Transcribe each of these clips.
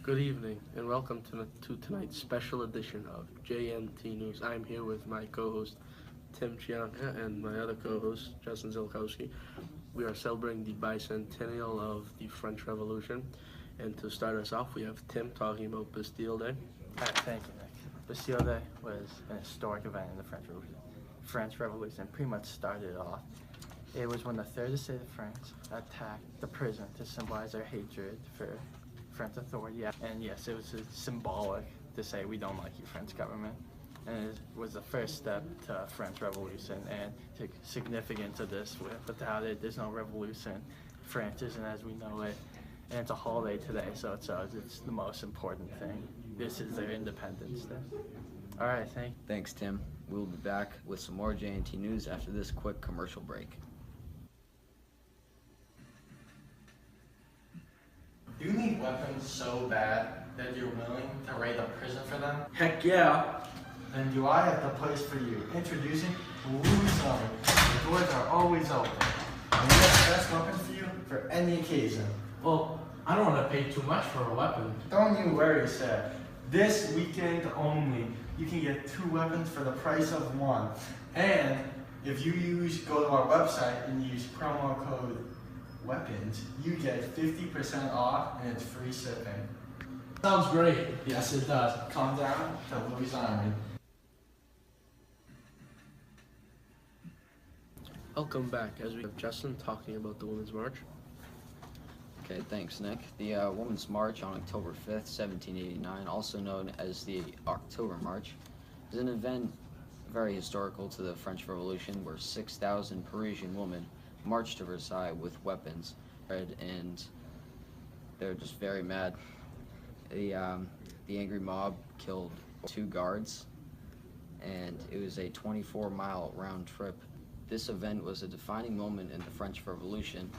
Good evening and welcome to tonight's special edition of JNT News. I'm here with my co-host Tim Chianca and my other co-host Justin Zilkowski. We are celebrating the bicentennial of the French Revolution, and to start us off we have Tim talking about Bastille Day. Thank you, Nick. Bastille Day was an historic event in the French Revolution. French Revolution pretty much started off. It was when the Third Estate of France attacked the prison to symbolize their hatred for French authority. And yes, it was symbolic to say we don't like you, French government. And it was the first step to French Revolution and the significance of this. Without it, there's no revolution. France isn't as we know it. And it's a holiday today, so it's the most important thing. This is their Independence Day. All right, Thanks, Tim. We'll be back with some more JNT news after this quick commercial break. Do you need weapons so bad that you're willing to raid a prison for them? Heck yeah! Then do I have the place for you? Introducing Louis Army. The doors are always open. And we have the best weapons for you for any occasion. Well, I don't want to pay too much for a weapon. Don't you worry, sir. This weekend only, you can get 2 weapons for the price of 1. And if you go to our website and use promo code weapons, you get 50% off and it's free shipping. Sounds great. Yes, it does. Come down to Louis Army. Welcome back as we have Justin talking about the Women's March. Okay, thanks, Nick. The Women's March on October 5th, 1789, also known as the October March, is an event very historical to the French Revolution where 6,000 Parisian women marched to Versailles with weapons, and they're just very mad. The angry mob killed 2 guards, and it was a 24-mile round trip. This event was a defining moment in the French Revolution.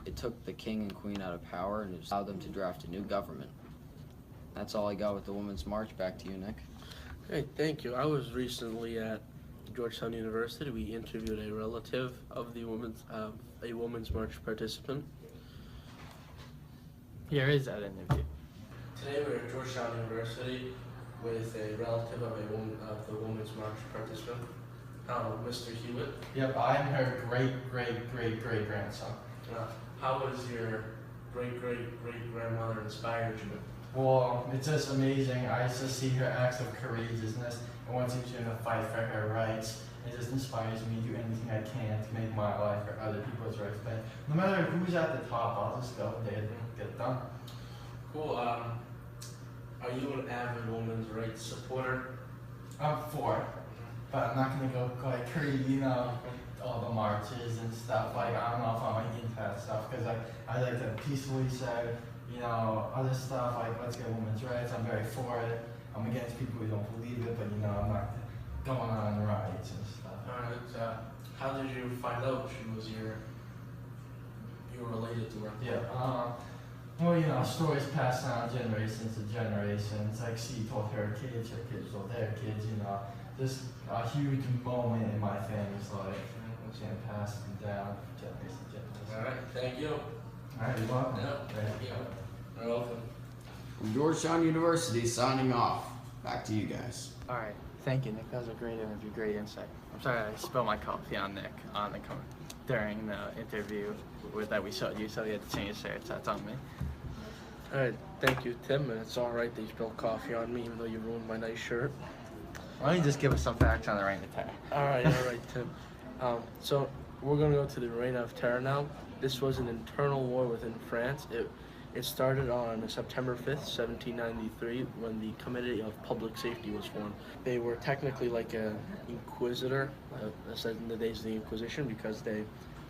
It took the king and queen out of power and it allowed them to draft a new government. That's all I got with the Women's March. Back to you, Nick. Hey, thank you. I was recently at Georgetown University. We interviewed a relative of the Women's March participant. Here is that interview. Today we're at Georgetown University with a relative of the Women's March participant, Mr. Hewitt. Yep, I'm her great-great-great-great-grandson. How was your great-great-great-grandmother inspired you? Well, it's just amazing. I just see her acts of courageousness and wants she's going to fight for her rights. It just inspires me to do anything I can to make my life or other people's rights better. No matter who's at the top, I'll just go there and get it done. Cool. Are you an avid women's rights supporter? I'm for it, but I'm not going to go like crazy, all the marches and stuff. Like, I don't know if I'm into that stuff because I like to peacefully say, other stuff like let's get women's rights. I'm very for it. I'm against people who don't believe it, but I'm not going on riots and stuff. Alright, how did you find out she was you were related to her? Yeah, well, stories passed down generations to generations. Like she told her kids told their kids, just a huge moment in my family's life. And passed down generation to generation. Alright, thank you. Alright, you're welcome. Yep, thank you. You're welcome. From Georgetown University, signing off. Back to you guys. All right, thank you, Nick. That was a great interview, great insight. I'm sorry I spilled my coffee on Nick during the interview that we showed you, so you had to change your shirts. That's on me. Alright, thank you, Tim. And it's alright that you spilled coffee on me, even though you ruined my nice shirt. Why don't you just give us some facts on the Reign of Terror? Alright, Tim. So we're going to go to the Reign of Terror now. This was an internal war within France. It started on September 5th, 1793, when the Committee of Public Safety was formed. They were technically like an inquisitor, as in the days of the Inquisition, because they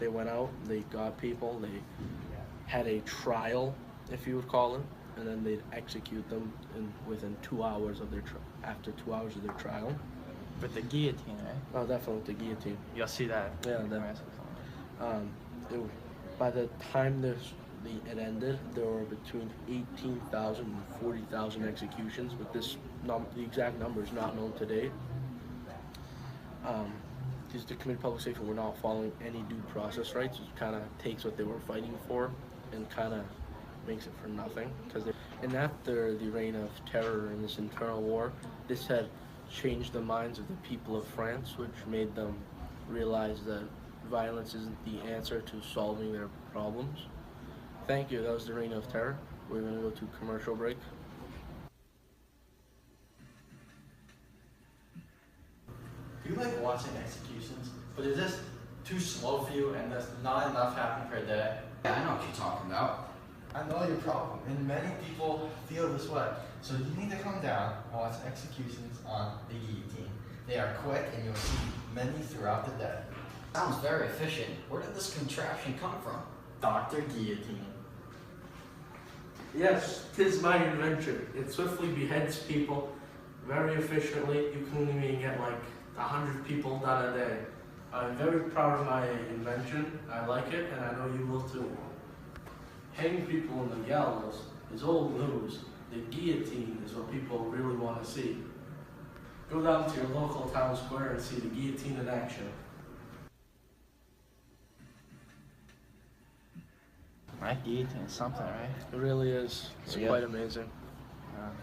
went out, they got people, they had a trial, if you would call it, and then they'd execute them within 2 hours of after 2 hours of their trial. With the guillotine, right? Oh, definitely with the guillotine. You'll see that. Yeah, by the time it ended, there were between 18,000 and 40,000 executions, but the exact number is not known today. Because the Committee of Public Safety were not following any due process rights. It kind of takes what they were fighting for and kind of makes it for nothing, because And after the reign of terror in this internal war, this had changed the minds of the people of France, which made them realize that violence isn't the answer to solving their problems. Thank you. That was the reign of terror. We're going to go to commercial break. Do you like watching executions? But is this too slow for you and there's not enough happening per day? Yeah, I know what you're talking about. I know your problem, and many people feel this way. So you need to come down and watch executions on the guillotine. They are quick, and you'll see many throughout the day. Sounds very efficient. Where did this contraption come from? Dr. Guillotine. Yes, 'tis my invention. It swiftly beheads people very efficiently. You can even get like 100 people done a day. I'm very proud of my invention. I like it, and I know you will too. Hanging people on the gallows is old news. The guillotine is what people really want to see. Go down to your local town square and see the guillotine in action. Right? Guillotine is something, right? It really is. It's Yeah. quite amazing.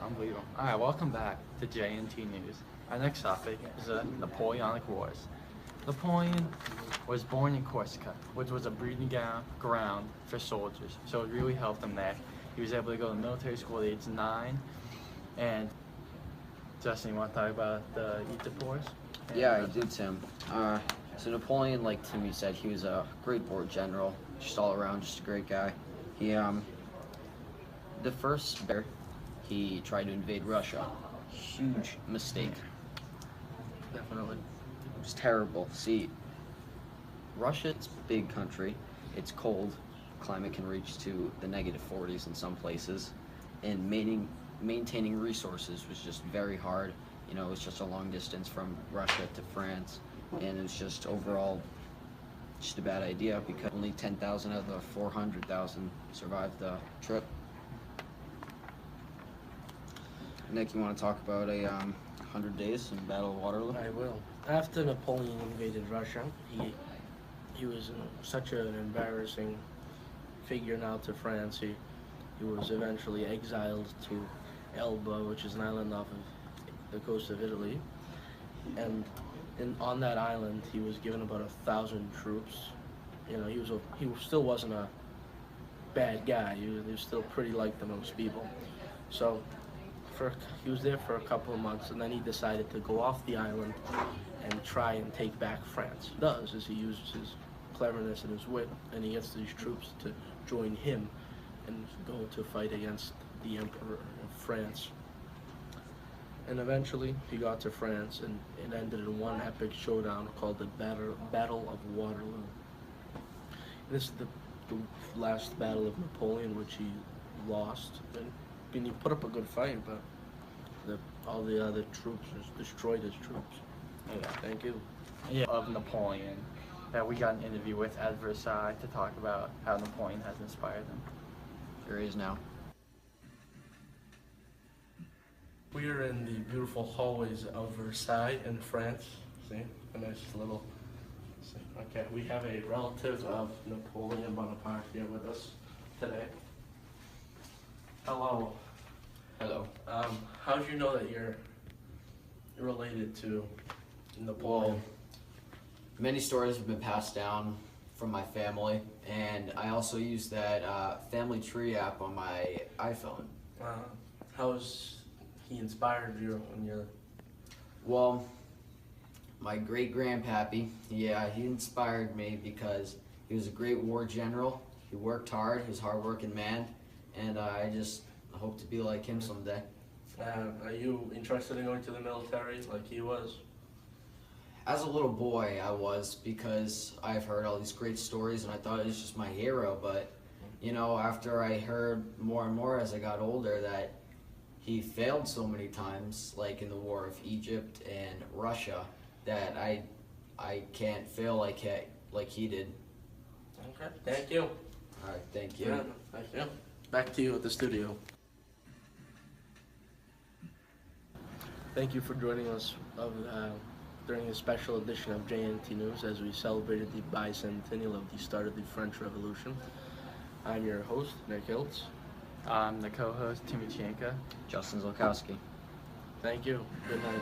Unbelievable. Alright, welcome back to JNT News. Our next topic is the Napoleonic Wars. Napoleon was born in Corsica, which was a breeding ground for soldiers, so it really helped him there. He was able to go to military school at age 9, and Justin, you want to talk about the Egypt Wars? Yeah, I do, Tim. So Napoleon, like Timmy said, he was a great war general, just all around, just a great guy. He, the first year, he tried to invade Russia. Huge mistake. Definitely. It was terrible. See, Russia's a big country. It's cold. Climate can reach to the -40s in some places, and maintaining resources was just very hard. You know, it was just a long distance from Russia to France, and it was just overall just a bad idea because only 10,000 out of the 400,000 survived the trip. Nick, you want to talk about a 100 days in Battle of Waterloo? I will. After Napoleon invaded Russia, he was such an embarrassing figure now to France. He was eventually exiled to Elba, which is an island off of the coast of Italy. And on that island, he was given about 1,000 troops. You know, he still wasn't a bad guy. He was still pretty liked to most people. So he was there for a couple of months, and then he decided to go off the island and try and take back France. He does is he uses his cleverness and his wit, and he gets these troops to join him and go to fight against the Emperor of France. And eventually he got to France, and it ended in one epic showdown called the Battle of Waterloo. This is the last battle of Napoleon, which he lost. And he put up a good fight, but all the other troops just destroyed his troops. Yeah. Thank you. Yeah, of Napoleon that we got an interview with at Versailles to talk about how Napoleon has inspired him. Here he is now. We are in the beautiful hallways of Versailles in France. See, a nice little. See. Okay, we have a relative of Napoleon Bonaparte here with us today. Hello. Hello. How did you know that you're related to Napoleon? Well, many stories have been passed down from my family, and I also use that family tree app on my iPhone. How's he inspired you when you're? Well, my great-grandpappy, yeah, he inspired me because he was a great war general. He worked hard, he was a hard-working man, and I just hope to be like him someday. Are you interested in going to the military like he was? As a little boy, I was, because I've heard all these great stories and I thought he was just my hero, but, you know, after I heard more and more as I got older that he failed so many times, like in the War of Egypt and Russia, that I can't fail like he did. Okay, thank you. Alright, thank you. Yeah, thank you. Back to you at the studio. Thank you for joining us during a special edition of JNT News as we celebrated the bicentennial of the start of the French Revolution. I'm your host, Nick Hiltz. I'm the co-host, Timmy Chienka. Justin Zolkowski. Thank you. Good night.